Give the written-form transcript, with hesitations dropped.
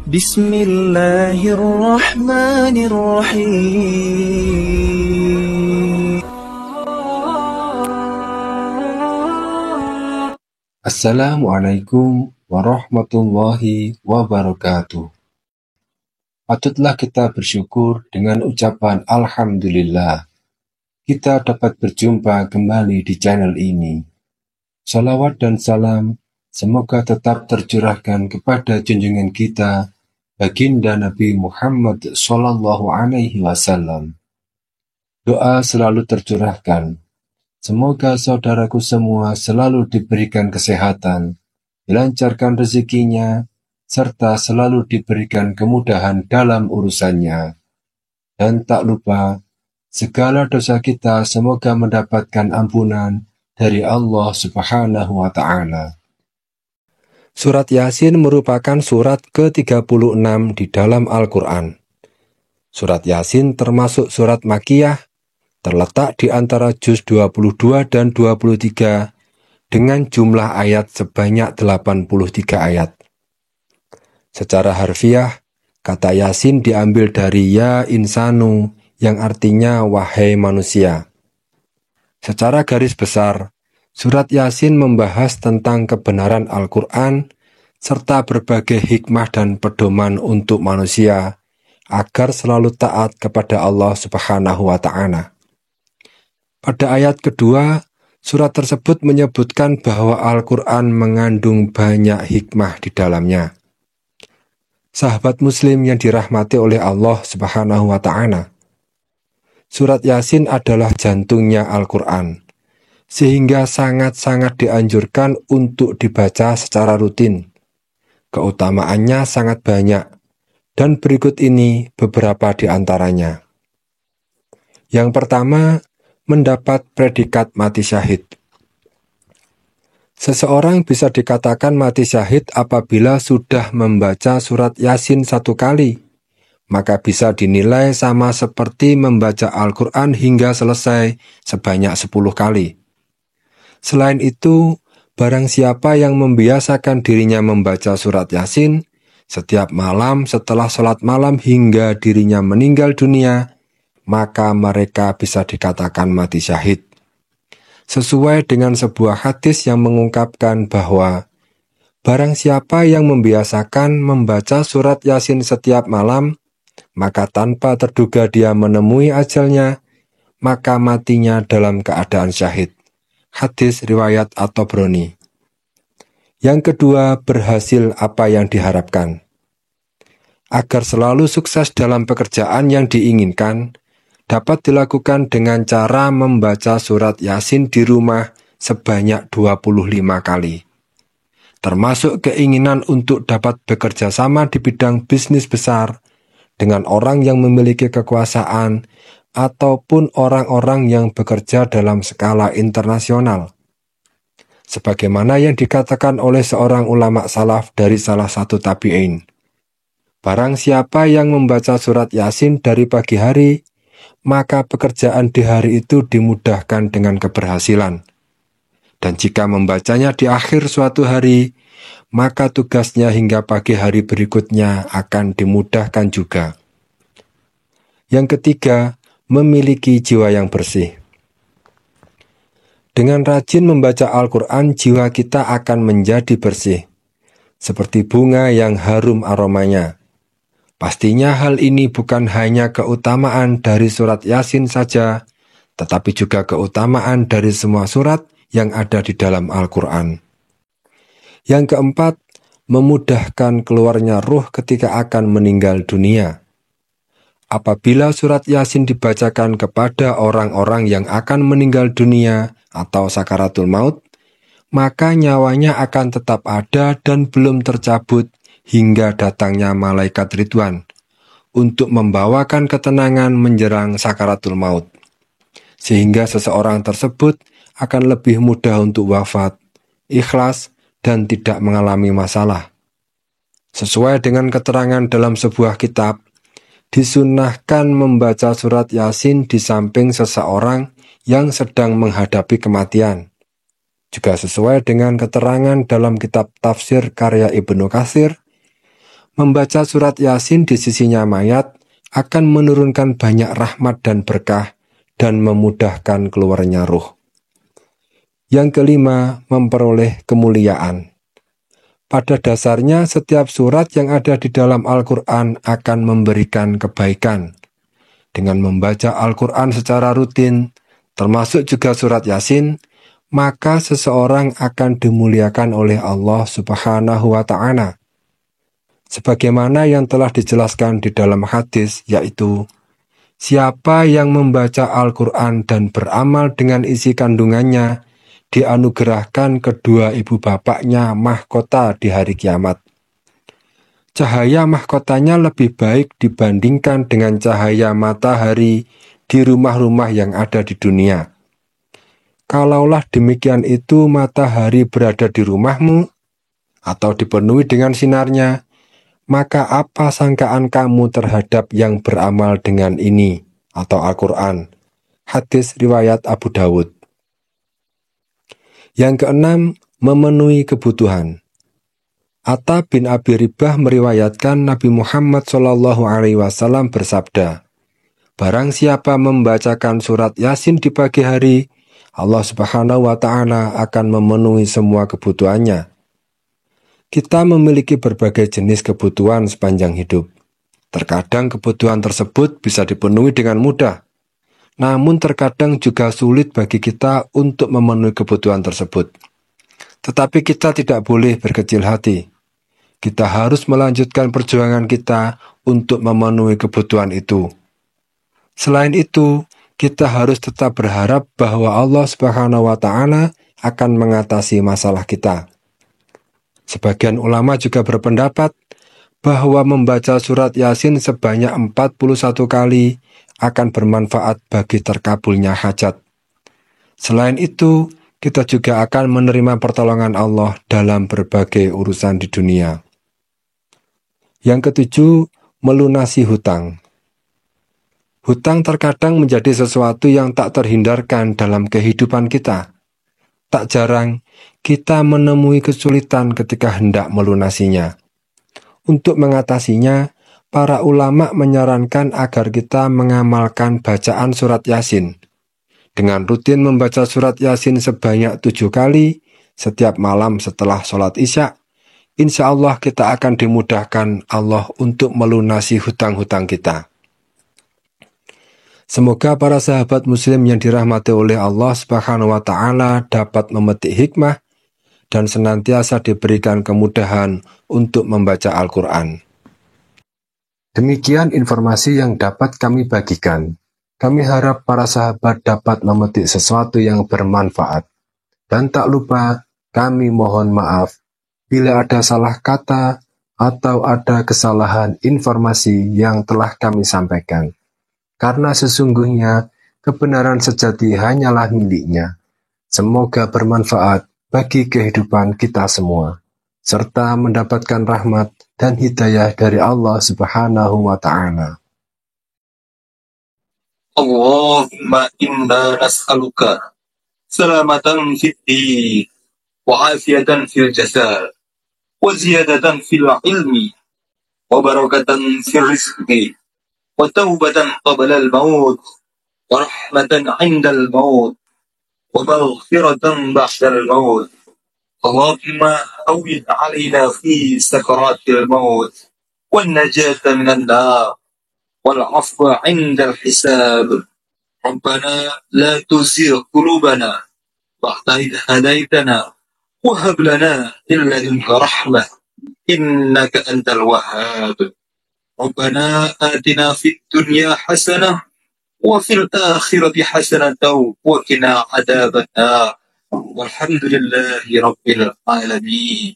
Bismillahirrahmanirrahim. Assalamualaikum warahmatullahi wabarakatuh. Patutlah kita bersyukur dengan ucapan Alhamdulillah. Kita dapat berjumpa kembali di channel ini. Salawat dan salam semoga tetap tercurahkan kepada junjungan kita, Baginda Nabi Muhammad SAW. Doa selalu tercurahkan. Semoga saudaraku semua selalu diberikan kesehatan, dilancarkan rezekinya, serta selalu diberikan kemudahan dalam urusannya. Dan tak lupa, segala dosa kita semoga mendapatkan ampunan dari Allah Subhanahu wa Ta'ala. Surat Yasin merupakan surat ke-36 di dalam Al-Quran. Surat Yasin termasuk surat Makkiyah, terletak di antara juz 22 dan 23 dengan jumlah ayat sebanyak 83 ayat. Secara harfiah, kata Yasin diambil dari ya insanu yang artinya wahai manusia. Secara garis besar, surat Yasin membahas tentang kebenaran Al-Quran serta berbagai hikmah dan pedoman untuk manusia agar selalu taat kepada Allah Subhanahu wa Ta'ala. Pada ayat kedua, surat tersebut menyebutkan bahwa Al-Quran mengandung banyak hikmah di dalamnya. Sahabat muslim yang dirahmati oleh Allah Subhanahu wa Ta'ala, surat Yasin adalah jantungnya Al-Quran, sehingga sangat-sangat dianjurkan untuk dibaca secara rutin. Keutamaannya sangat banyak, dan berikut ini beberapa di antaranya. Yang pertama, mendapat predikat mati syahid. Seseorang bisa dikatakan mati syahid apabila sudah membaca surat Yasin 1 kali, maka bisa dinilai sama seperti membaca Al-Quran hingga selesai sebanyak 10 kali. Selain itu, barang siapa yang membiasakan dirinya membaca surat Yasin setiap malam setelah sholat malam hingga dirinya meninggal dunia, maka mereka bisa dikatakan mati syahid. Sesuai dengan sebuah hadis yang mengungkapkan bahwa barang siapa yang membiasakan membaca surat Yasin setiap malam, maka tanpa terduga dia menemui ajalnya, maka matinya dalam keadaan syahid. Hadis riwayat At-Tabrani. Yang kedua, berhasil apa yang diharapkan. Agar selalu sukses dalam pekerjaan yang diinginkan, dapat dilakukan dengan cara membaca surat Yasin di rumah sebanyak 25 kali. Termasuk keinginan untuk dapat bekerja sama di bidang bisnis besar dengan orang yang memiliki kekuasaan ataupun orang-orang yang bekerja dalam skala internasional. Sebagaimana yang dikatakan oleh seorang ulama salaf dari salah satu tabi'in. Barang siapa yang membaca surat Yasin dari pagi hari, maka pekerjaan di hari itu dimudahkan dengan keberhasilan. Dan jika membacanya di akhir suatu hari, maka tugasnya hingga pagi hari berikutnya akan dimudahkan juga. Yang ketiga, memiliki jiwa yang bersih. Dengan rajin membaca Al-Quran, jiwa kita akan menjadi bersih, seperti bunga yang harum aromanya. Pastinya hal ini bukan hanya keutamaan dari surat Yasin saja, tetapi juga keutamaan dari semua surat yang ada di dalam Al-Quran. Yang keempat, memudahkan keluarnya ruh ketika akan meninggal dunia. Apabila surat Yasin dibacakan kepada orang-orang yang akan meninggal dunia atau sakaratul maut, maka nyawanya akan tetap ada dan belum tercabut hingga datangnya malaikat Ridwan untuk membawakan ketenangan menjelang sakaratul maut, sehingga seseorang tersebut akan lebih mudah untuk wafat, ikhlas, dan tidak mengalami masalah. Sesuai dengan keterangan dalam sebuah kitab, disunnahkan membaca surat Yasin di samping seseorang yang sedang menghadapi kematian. Juga sesuai dengan keterangan dalam kitab tafsir karya Ibnu Katsir, Membaca surat Yasin di sisinya mayat akan menurunkan banyak rahmat dan berkah dan memudahkan keluarnya ruh. Yang kelima, memperoleh kemuliaan. Pada dasarnya setiap surat yang ada di dalam Al-Quran akan memberikan kebaikan. Dengan membaca Al-Quran secara rutin, termasuk juga surat Yasin, maka seseorang akan dimuliakan oleh Allah Subhanahu wa Ta'ala. Sebagaimana yang telah dijelaskan di dalam hadis, yaitu siapa yang membaca Al-Quran dan beramal dengan isi kandungannya, dianugerahkan kedua ibu bapaknya mahkota di hari kiamat. Cahaya mahkotanya lebih baik dibandingkan dengan cahaya matahari di rumah-rumah yang ada di dunia. Kalaulah demikian itu matahari berada di rumahmu atau dipenuhi dengan sinarnya, maka apa sangkaan kamu terhadap yang beramal dengan ini atau Al-Quran? Hadis riwayat Abu Dawud. Yang keenam, memenuhi kebutuhan. Atta bin Abi Ribah meriwayatkan Nabi Muhammad SAW bersabda, barang siapa membacakan surat Yasin di pagi hari, Allah Subhanahu wa Ta'ala akan memenuhi semua kebutuhannya. Kita memiliki berbagai jenis kebutuhan sepanjang hidup. Terkadang kebutuhan tersebut bisa dipenuhi dengan mudah, namun terkadang juga sulit bagi kita untuk memenuhi kebutuhan tersebut. Tetapi kita tidak boleh berkecil hati. Kita harus melanjutkan perjuangan kita untuk memenuhi kebutuhan itu. Selain itu, kita harus tetap berharap bahwa Allah Subhanahu wa Ta'ala akan mengatasi masalah kita. Sebagian ulama juga berpendapat bahwa membaca surat Yasin sebanyak 41 kali akan bermanfaat bagi terkabulnya hajat. Selain itu, kita juga akan menerima pertolongan Allah dalam berbagai urusan di dunia. Yang ketujuh, melunasi hutang. Hutang terkadang menjadi sesuatu yang tak terhindarkan dalam kehidupan kita. Tak jarang, kita menemui kesulitan ketika hendak melunasinya. Untuk mengatasinya, para ulama menyarankan agar kita mengamalkan bacaan surat Yasin. Dengan rutin membaca surat Yasin sebanyak 7 kali, setiap malam setelah sholat Isya, insya Allah kita akan dimudahkan Allah untuk melunasi hutang-hutang kita. Semoga para sahabat muslim yang dirahmati oleh Allah Subhanahu wa Ta'ala dapat memetik hikmah dan senantiasa diberikan kemudahan untuk membaca Al-Quran. Demikian informasi yang dapat kami bagikan. Kami harap para sahabat dapat memetik sesuatu yang bermanfaat. Dan tak lupa, kami mohon maaf bila ada salah kata atau ada kesalahan informasi yang telah kami sampaikan. Karena sesungguhnya kebenaran sejati hanyalah miliknya. Semoga bermanfaat bagi kehidupan kita semua, serta mendapatkan rahmat dan hidayah dari Allah Subhanahu wa Ta'ala. Allahumma inna nas'aluka salamatan fid din wa afiyatan fil jasad wa ziyadatan fil ilmi wa barakatan fil rizqi wa taubatan qabla al-maut wa rahmatan 'inda al-maut wa maghfiratan ba'da al-maut. Allahumma awwid 'alaina fi sakaratil maut wan najata minan nar wal 'afwa 'inda al-hisab. Rabbana la tuzigh qulubana ba'da idh hadaytana wa hab lana min ladunka rahmah innaka antal wahhab. Rabbana atina fid dunya hasanah wa fil akhirati hasanah wa qina adzaban nar. Walhamdulillahi rabbil alamin.